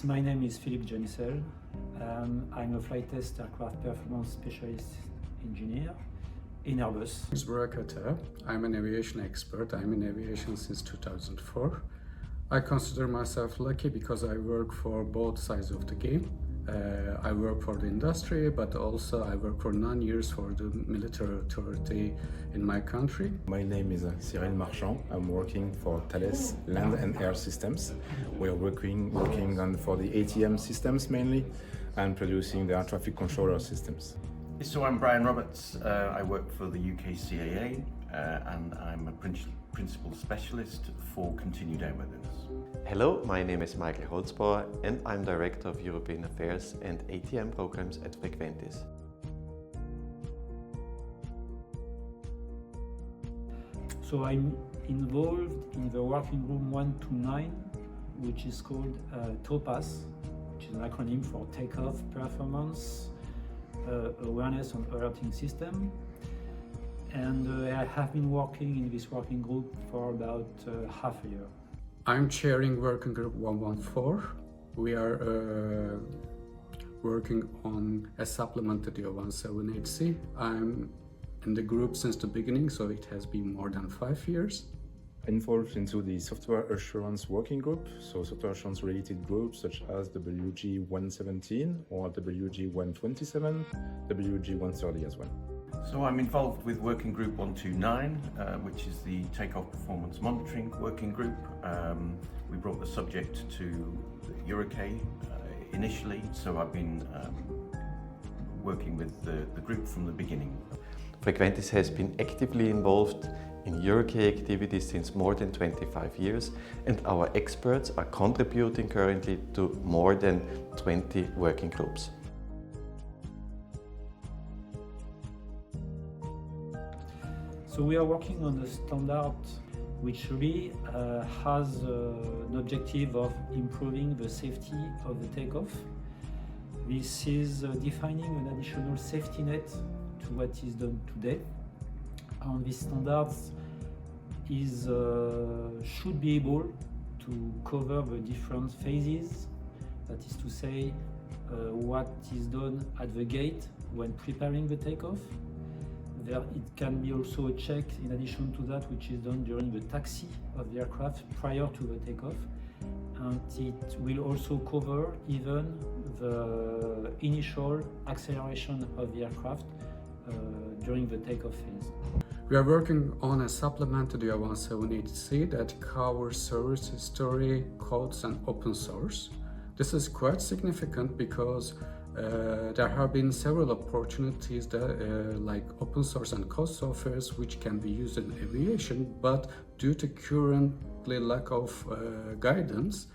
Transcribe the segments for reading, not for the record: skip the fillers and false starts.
My name is Philippe Genissel. I'm a flight test aircraft performance specialist engineer in Airbus. My name is Burak Ata. I'm an aviation expert. I'm in aviation since 2004. I consider myself lucky because I work for both sides of the game. I work for the industry, but also I work for 9 years for the military authority in my country. My name is Cyril Marchand. I'm working for Thales Land and Air Systems. We are working for the ATM systems mainly and producing the air traffic controller systems. So I'm Brian Roberts. I work for the EUROCAE and I'm a principal specialist for continued airworthiness. Hello, my name is Michael Holzbauer and I'm Director of European Affairs and ATM programs at Frequentis. So I'm involved in the working group 1 to 9, which is called TOPAS, which is an acronym for Takeoff Performance Awareness and Alerting System. And I have been working in this working group for about half a year. I'm chairing working group 114. We are working on a supplement to the 178C. I'm in the group since the beginning, so it has been more than 5 years. Involved into the software assurance working group, so software assurance related groups such as WG117 or WG127, WG130 as well. So I'm involved with working group 129, which is the takeoff performance monitoring working group. We brought the subject to EUROCAE initially, so I've been working with the group from the beginning. Frequentis has been actively involved in EUROCAE activities since more than 25 years, and our experts are contributing currently to more than 20 working groups. So we are working on a standard which really has an objective of improving the safety of the takeoff. This is defining an additional safety net to what is done today. And this standards should be able to cover the different phases, that is to say what is done at the gate when preparing the takeoff. It can be also a check in addition to that which is done during the taxi of the aircraft prior to the takeoff, and it will also cover even the initial acceleration of the aircraft during the takeoff phase. We are working on a supplement to the 178C that covers service history, codes and open source. This is quite significant because there have been several opportunities that, like open source and code softwares which can be used in aviation, but due to currently lack of guidance,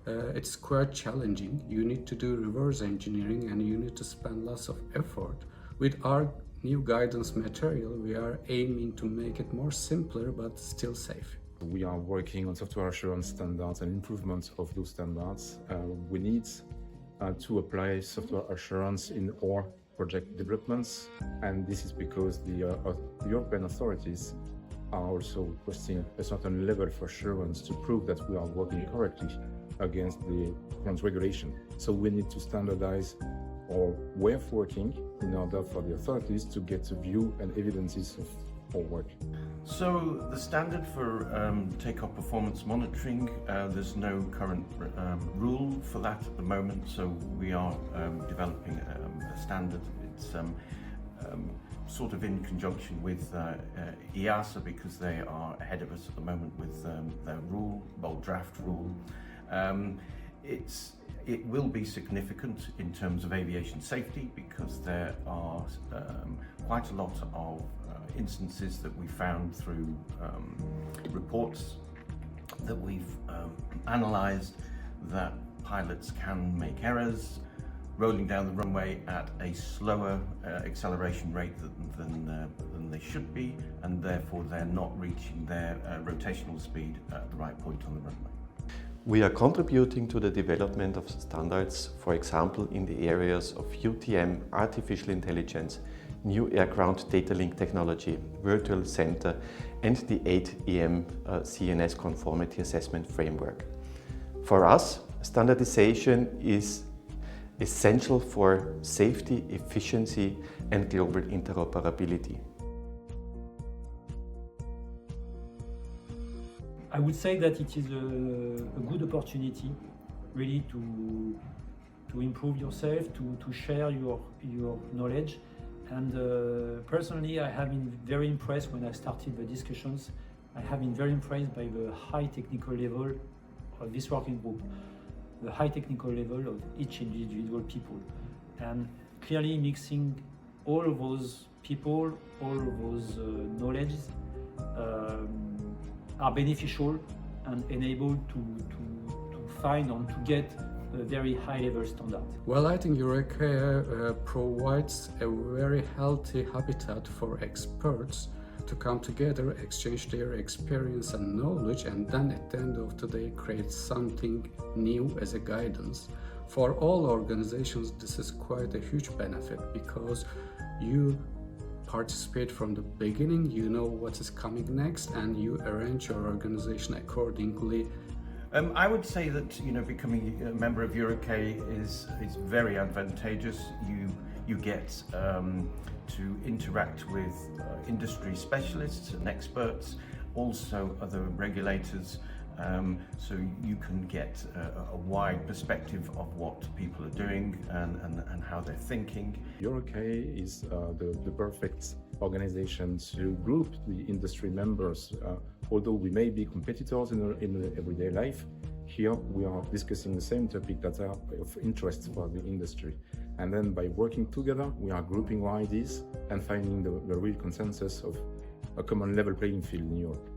it's quite challenging. You need to do reverse engineering and you need to spend lots of effort. With our new guidance material, we are aiming to make it more simpler but still safe. We are working on software assurance standards and improvements of those standards. We need to apply software assurance in all project developments, and this is because the European authorities are also requesting a certain level of assurance to prove that we are working correctly against the current regulation. So we need to standardize our way of working in order for the authorities to get a view and evidences of our work. So the standard for takeoff performance monitoring, there's no current rule for that at the moment, so we are developing a standard. It's sort of in conjunction with EASA because they are ahead of us at the moment with their rule, bold draft rule. It will be significant in terms of aviation safety because there are quite a lot of instances that we found through reports that we've analysed that pilots can make errors rolling down the runway at a slower acceleration rate than they should be, and therefore they're not reaching their rotational speed at the right point on the runway. We are contributing to the development of standards, for example, in the areas of UTM, artificial intelligence, new air-ground data link technology, virtual center, and the 8EM CNS conformity assessment framework. For us, Standardization is essential for safety, efficiency, and global interoperability. I would say that it is a good opportunity really to improve yourself, to share your knowledge. And personally, I have been very impressed when I started the discussions. I have been very impressed by the high technical level of this working group, the high technical level of each individual people. And clearly mixing all of those people, all of those knowledge are beneficial and enable to find and to get a very high level standard. Well, I think EUROCAE provides a very healthy habitat for experts to come together, exchange their experience and knowledge, and then at the end of the day create something new as a guidance. For all organizations, this is quite a huge benefit because you participate from the beginning, you know what is coming next, and you arrange your organization accordingly. I would say that becoming a member of EUROCAE is very advantageous. You get to interact with industry specialists and experts, also other regulators, so you can get a wide perspective of what people are doing and how they're thinking. EUROCAE is the perfect organization to group the industry members. Although we may be competitors in everyday life, here we are discussing the same topic that are of interest for the industry. And then by working together, we are grouping our ideas and finding the real consensus of a common level playing field in Europe.